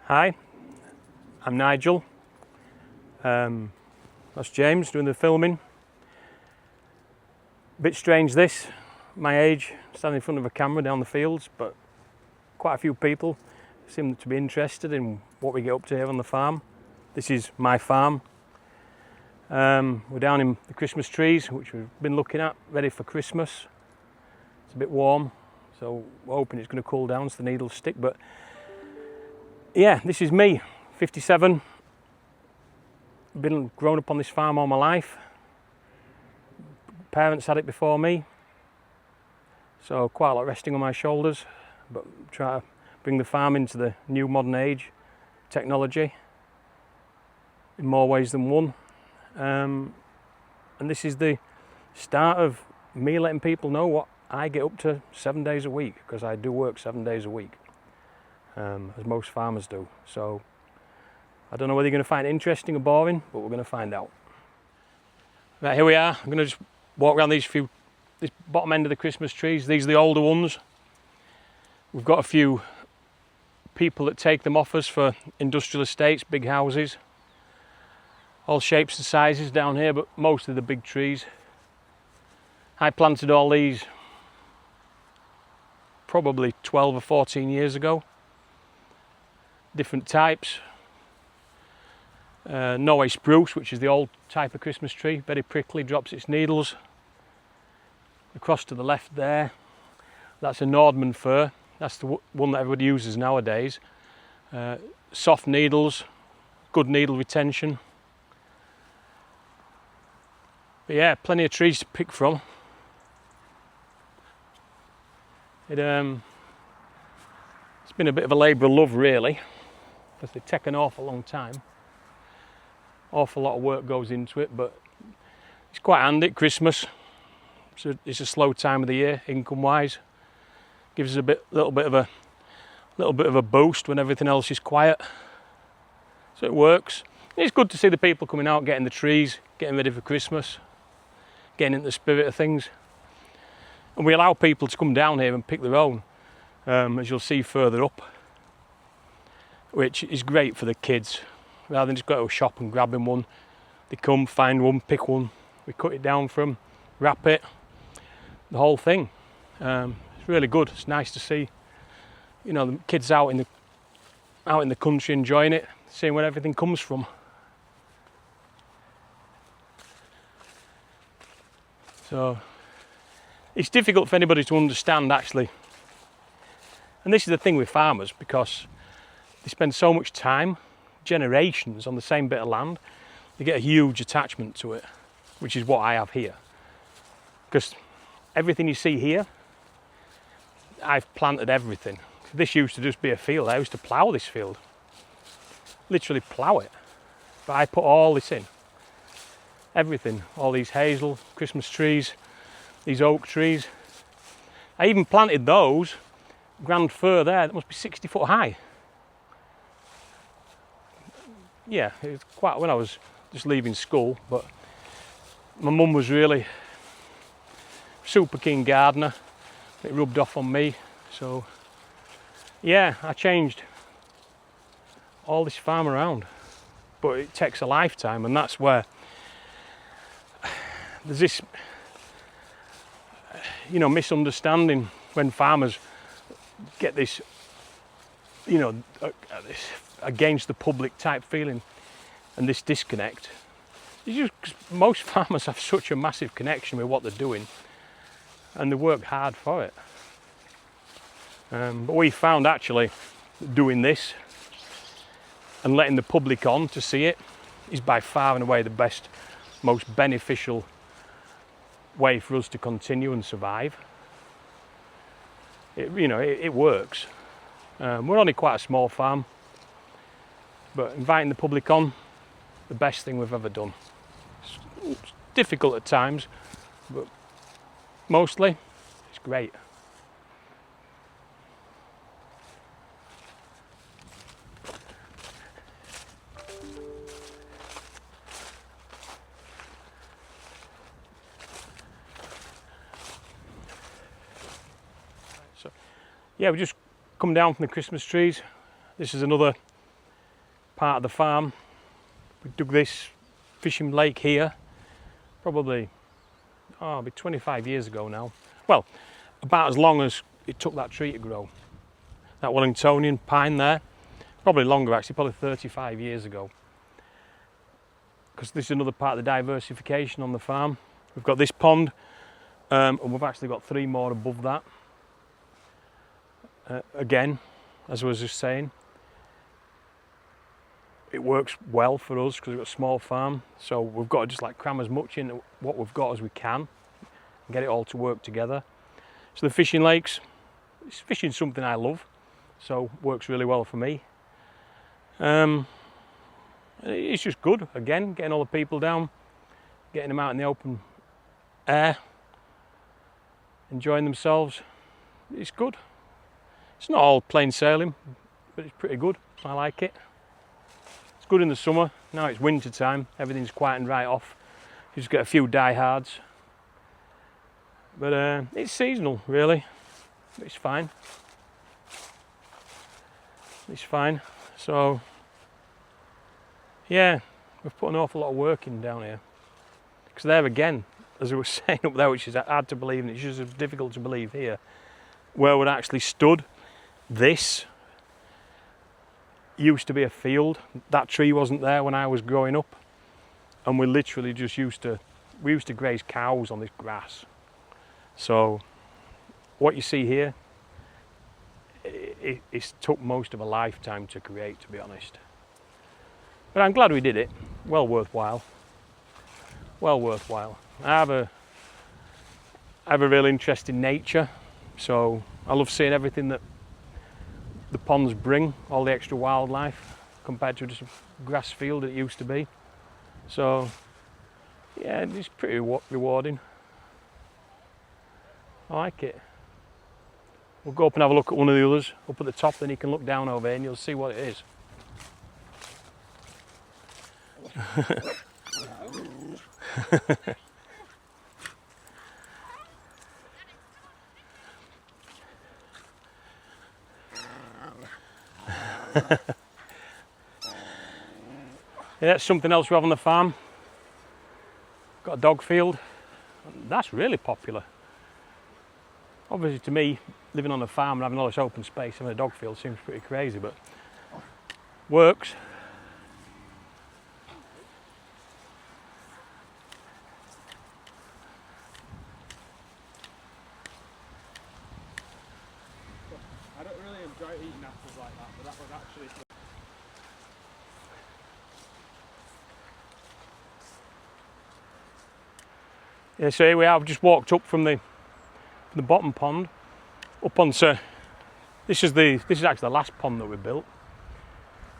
Hi, I'm Nigel. That's James doing the filming. Bit strange this, my age, standing in front of a camera down the fields, but quite a few people seem to be interested in what we get up to here on the farm. This is my farm. We're down in the Christmas trees, which we've been looking at, ready for Christmas. It's a bit warm, so we're hoping it's going to cool down so the needles stick, but yeah, this is me, 57. Been grown up on this farm all my life. Parents had it before me, so quite a lot resting on my shoulders, but try to bring the farm into the new modern age technology in more ways than one. And this is the start of me letting people know what I get up to 7 days a week, because I do work 7 days a week, as most farmers do. So I don't know whether you're going to find it interesting or boring, but we're going to find out. Right, here we are. I'm going to just walk around this bottom end of the Christmas trees. These are the older ones. We've got a few people that take them off us for industrial estates, big houses. All shapes and sizes down here, but mostly the big trees. I planted all these probably 12 or 14 years ago. Different types. Norway spruce, which is the old type of Christmas tree, very prickly, drops its needles. Across to the left there, that's a Nordman fir. That's the one that everybody uses nowadays. Soft needles, good needle retention. But yeah, plenty of trees to pick from. It's been a bit of a labour of love, really, because they take an awful long time. Awful lot of work goes into it, but it's quite handy at Christmas. So it's a slow time of the year, income-wise. Gives us a little bit of a boost when everything else is quiet. So it works. It's good to see the people coming out, getting the trees, getting ready for Christmas, getting into the spirit of things. And we allow people to come down here and pick their own, as you'll see further up, which is great for the kids. Rather than just go to a shop and grabbing one, they come, find one, pick one, we cut it down for them, wrap it, the whole thing. It's really good. It's nice to see, you know, the kids out in the country enjoying it, seeing where everything comes from. So it's difficult for anybody to understand, actually. And this is the thing with farmers, because they spend so much time, generations, on the same bit of land. They get a huge attachment to it, which is what I have here. Because everything you see here, I've planted everything. This used to just be a field. I used to plough this field, literally plough it. But I put all this in, everything, all these hazel, Christmas trees, these oak trees. I even planted those grand fir there that must be 60 foot high. Yeah, it was quite when I was just leaving school, but my mum was really super keen gardener. It rubbed off on me, so yeah, I changed all this farm around, but it takes a lifetime, and that's where there's this, you know, misunderstanding when farmers get this, you know, this against the public type feeling, and this disconnect. It's just 'cause most farmers have such a massive connection with what they're doing, and they work hard for it. But we found actually doing this and letting the public on to see it is by far and away the best, most beneficial way for us to continue and survive. It works. We're only quite a small farm, but inviting the public on, the best thing we've ever done. It's difficult at times, but mostly it's great. So yeah, we just come down from the Christmas trees. This is another part of the farm. We dug this fishing lake here probably, it'll be 25 years ago now. Well, about as long as it took that tree to grow. That Wellingtonian pine there, probably longer actually, probably 35 years ago. Because this is another part of the diversification on the farm. We've got this pond, and we've actually got 3 more above that. Again, as I was just saying, it works well for us because we've got a small farm, so we've got to just like cram as much into what we've got as we can and get it all to work together. So the fishing lakes, fishing's something I love, so works really well for me. It's just good, again, getting all the people down, getting them out in the open air, enjoying themselves. It's good. It's not all plain sailing, but it's pretty good. I like it. It's good in the summer. Now it's winter time, everything's quietened right off. You just get a few diehards. But it's seasonal, really. It's fine. It's fine. So, yeah, we've put an awful lot of work in down here. Because there again, as I was saying up there, which is hard to believe, and it's just as difficult to believe here, where we'd actually stood, this used to be a field. That tree wasn't there when I was growing up, and we literally just used to graze cows on this grass. So what you see here, it's took most of a lifetime to create, to be honest. But I'm glad we did it. Well worthwhile. Well worthwhile. I have a real interest in nature, so I love seeing everything that the ponds bring, all the extra wildlife compared to just a grass field it used to be. So yeah, it's pretty rewarding. I like it. We'll go up and have a look at one of the others up at the top, then you can look down over here and you'll see what it is. Yeah, that's something else we have on the farm. Got a dog field. That's really popular. Obviously to me, living on a farm and having all this open space, having a dog field seems pretty crazy, but works. I don't really enjoy eating apples like that, but that was actually... Yeah, so here we are. I've just walked up from the bottom pond up onto this is actually the last pond that we built.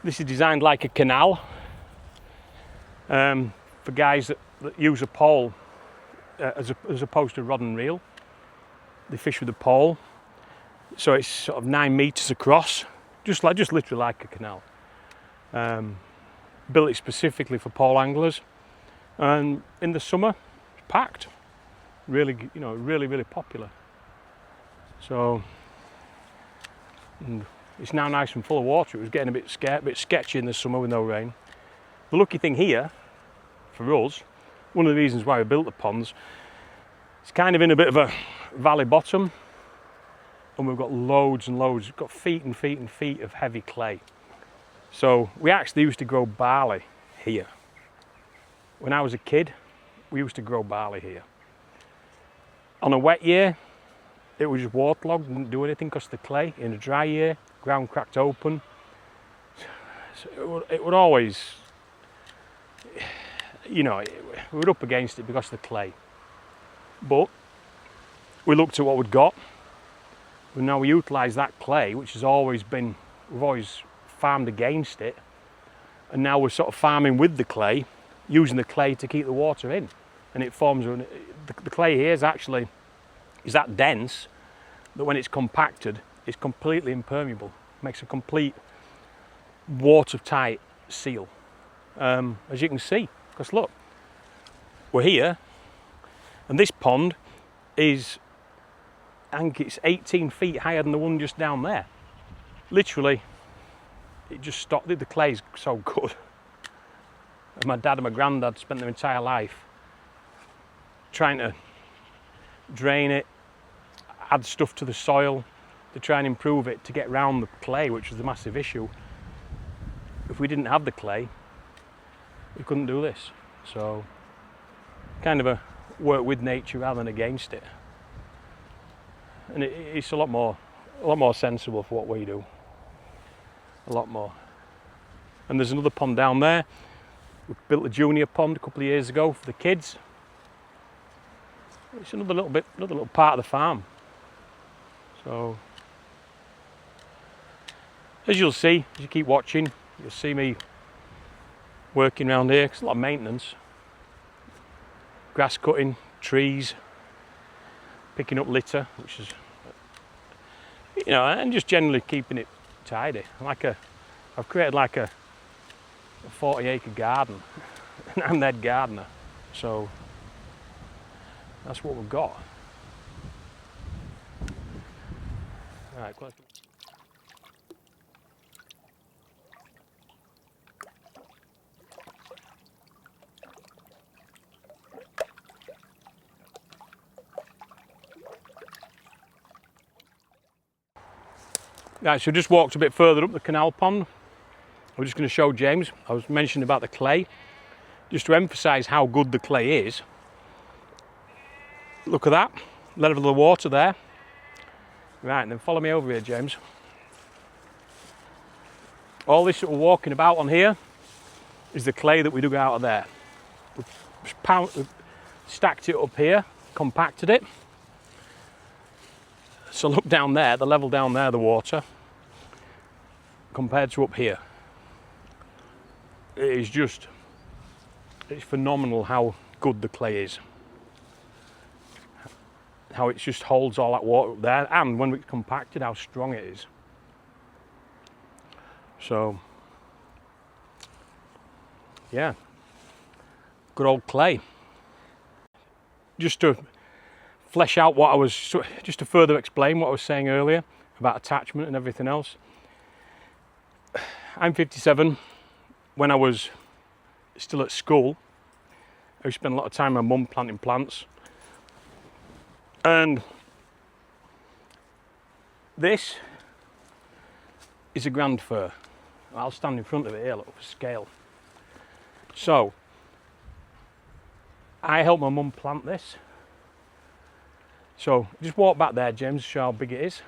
This is designed like a canal for guys that use a pole as opposed to rod and reel. They fish with a pole, so it's sort of 9 meters across, just literally like a canal. Built it specifically for pole anglers, and in the summer it's packed. Really, really popular. So and it's now nice and full of water. It was getting a bit sketchy in the summer with no rain. The lucky thing here, for us, one of the reasons why we built the ponds, it's kind of in a bit of a valley bottom, and we've got loads and loads. We've got feet and feet and feet of heavy clay. So we actually used to grow barley here. When I was a kid, we used to grow barley here. On a wet year, it was just waterlogged, didn't do anything because of the clay. In a dry year, ground cracked open. So it would always, we were up against it because of the clay. But we looked at what we'd got. And now we utilise that clay, which has always been, we've always farmed against it. And now we're sort of farming with the clay, using the clay to keep the water in. And it forms, the clay here is that dense that when it's compacted, it's completely impermeable. Makes a complete watertight seal. As you can see, because look, we're here, and this pond is, I think it's 18 feet higher than the one just down there. Literally, it just stopped. The clay's so good. And my dad and my granddad spent their entire life trying to drain it, add stuff to the soil to try and improve it to get round the clay, which was the massive issue. If we didn't have the clay, we couldn't do this. So kind of a work with nature rather than against it. And it's a lot more sensible for what we do. A lot more. And there's another pond down there. We built a junior pond a couple of years ago for the kids. It's another little part of the farm. So as you'll see, as you keep watching, you'll see me working around here. It's a lot of maintenance. Grass cutting, trees, picking up litter, which is, and just generally keeping it tidy. I've created like a 40-acre garden, and I'm the head gardener, so that's what we've got. Right, Right, so just walked a bit further up the canal pond. I'm just going to show James. I was mentioning about the clay, just to emphasise how good the clay is. Look at that, level of the water there. Right, and then follow me over here, James. All this that we're walking about on here is the clay that we dug out of there. We've stacked it up here, compacted it. So look down there, the level down there, the water, compared to up here. It's phenomenal how good the clay is. How it just holds all that water up there, and when it's compacted, how strong it is. So, yeah, good old clay. Just to flesh out just to further explain what I was saying earlier about attachment and everything else. I'm 57. When I was still at school, I used to spend a lot of time with my mum planting plants. And this is a grand fir. I'll stand in front of it here, look, for scale. So, I helped my mum plant this. So, just walk back there, James, to show how big it is.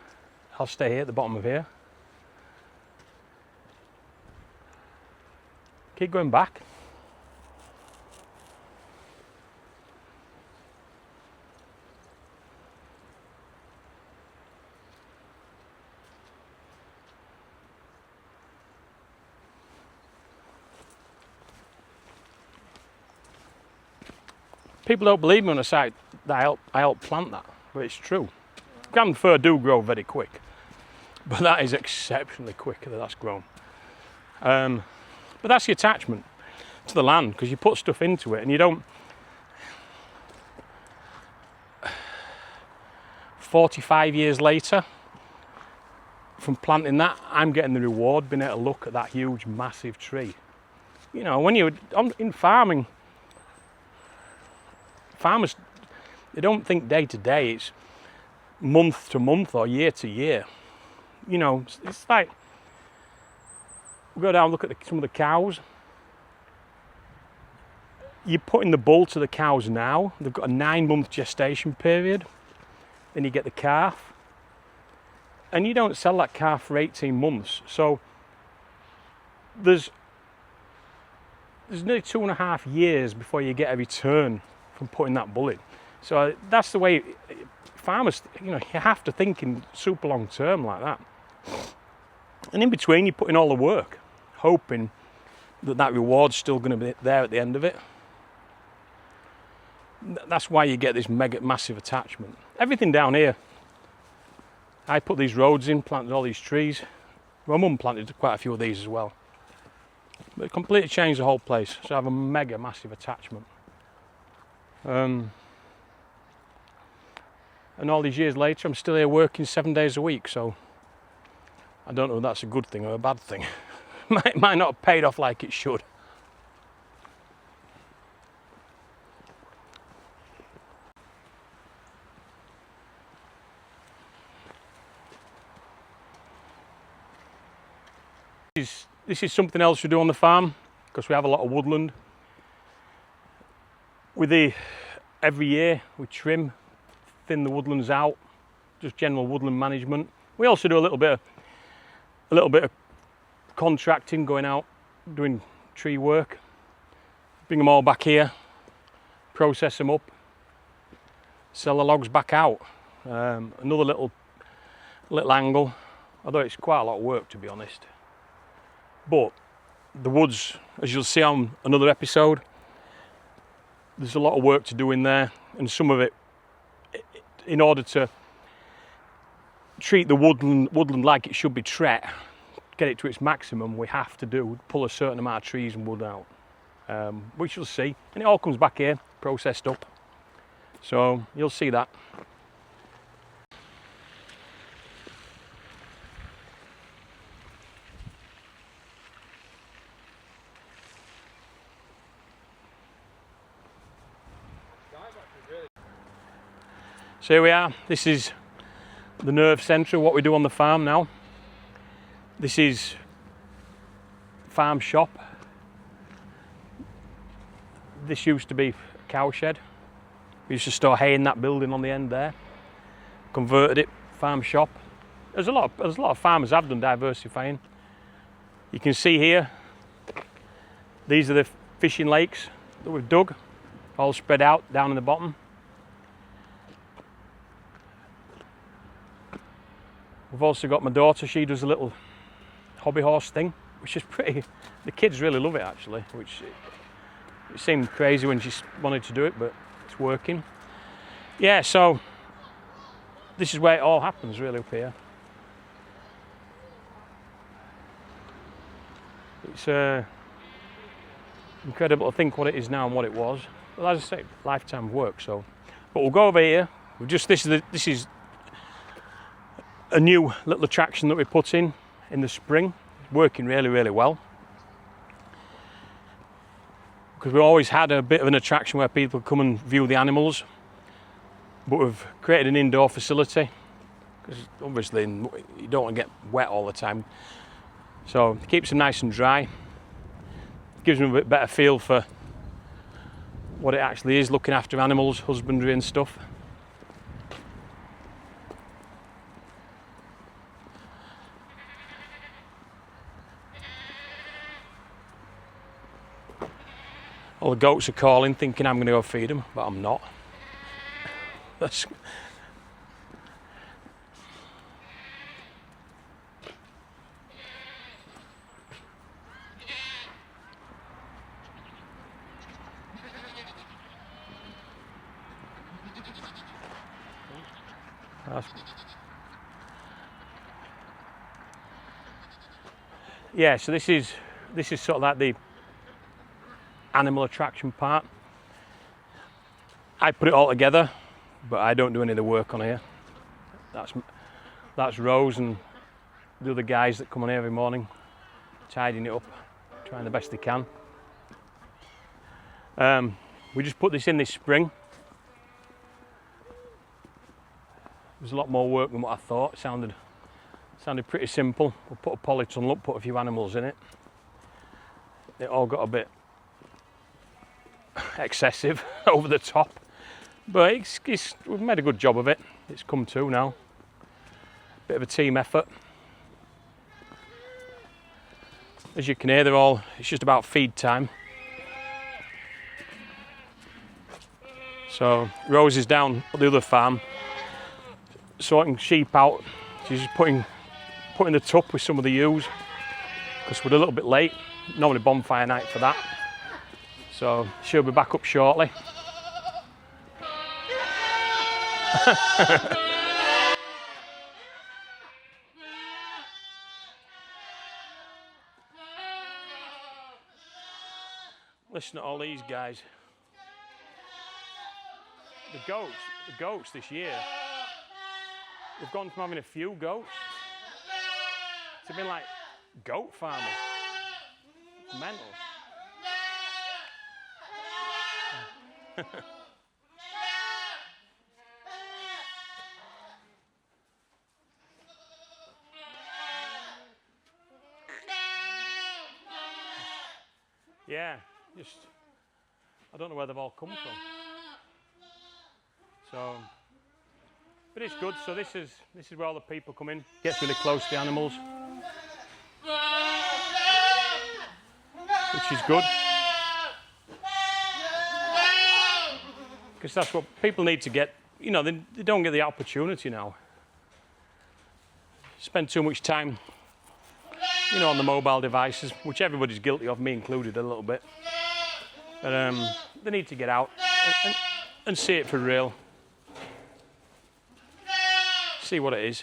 I'll stay here at the bottom of here. Keep going back. People don't believe me when I say that I help plant that, but it's true. Grand fir do grow very quick, but that is exceptionally quick that that's grown. But that's the attachment to the land, because you put stuff into it and you don't. 45 years later, from planting that, I'm getting the reward, being able to look at that huge, massive tree. When you're in farming, farmers, they don't think day to day, it's month to month or year to year. It's like, we go down and look at some of the cows. You're putting the bull to the cows now. They've got a 9-month gestation period. Then you get the calf. And you don't sell that calf for 18 months. So there's nearly 2.5 years before you get a return from putting that bull in. So that's the way farmers, you have to think in super long term like that. And in between, you put in all the work, hoping that reward's still going to be there at the end of it. That's why you get this massive attachment. Everything down here, I put these roads in, planted all these trees. My mum planted quite a few of these as well. But it completely changed the whole place. So I have a massive attachment. And all these years later, I'm still here working 7 days a week. So I don't know if that's a good thing or a bad thing. might not have paid off like it should. This is something else we do on the farm because we have a lot of woodland. Every year we trim, thin the woodlands out, just general woodland management. We also do a little bit of contracting, going out doing tree work. Bring them all back here, process them up, sell the logs back out. Another little angle, although it's quite a lot of work to be honest. But the woods, as you'll see on another episode, there's a lot of work to do in there, and some of it, in order to treat the woodland like it should be treated, get it to its maximum, we have to pull a certain amount of trees and wood out, which you'll see, and it all comes back here, processed up. So you'll see that. So here we are, this is the nerve centre of what we do on the farm now. This is farm shop. This used to be a cow shed. We used to store hay in that building on the end there. Converted it, farm shop. There's a lot of farmers have done diversifying. You can see here, these are the fishing lakes that we've dug, all spread out down in the bottom. We've also got my daughter, she does a little hobby horse thing, which is pretty, the kids really love it actually, which it seemed crazy when she wanted to do it, but it's working. Yeah, so this is where it all happens really up here. It's incredible to think what it is now and what it was. Well, as I say, lifetime of work. So, but we'll go over here. This is a new little attraction that we put in the spring. It's working really, really well. Because we always had a bit of an attraction where people come and view the animals, but we've created an indoor facility because obviously you don't want to get wet all the time. So it keeps them nice and dry. Gives them a bit better feel for what it actually is, looking after animals, husbandry and stuff. All the goats are calling, thinking I'm going to go feed them, but I'm not. Yeah, so this is sort of like the animal attraction part. I put it all together, but I don't do any of the work on here. That's Rose and the other guys that come on here every morning, tidying it up, trying the best they can. We just put this in this spring. It was a lot more work than what I thought. It sounded pretty simple. We'll put a polytunnel up, put a few animals in it. It all got a bit excessive, over the top, but we've made a good job of it. It's come to now. Bit of a team effort. As you can hear, it's just about feed time. So Rose is down at the other farm sorting sheep out. She's just putting the tup with some of the ewes because we're a little bit late. Normally bonfire night for that. So she'll be back up shortly. Listen to all these guys. The goats this year, we've gone from having a few goats to being like goat farmers. Mental. Yeah, just I don't know where they've all come from. So, but it's good. So this is where all the people come in. Gets really close to the animals, which is good. Because that's what people need to get. You know, they don't get the opportunity now. Spend too much time, you know, on the mobile devices, which everybody's guilty of, me included a little bit. But they need to get out and see it for real. See what it is.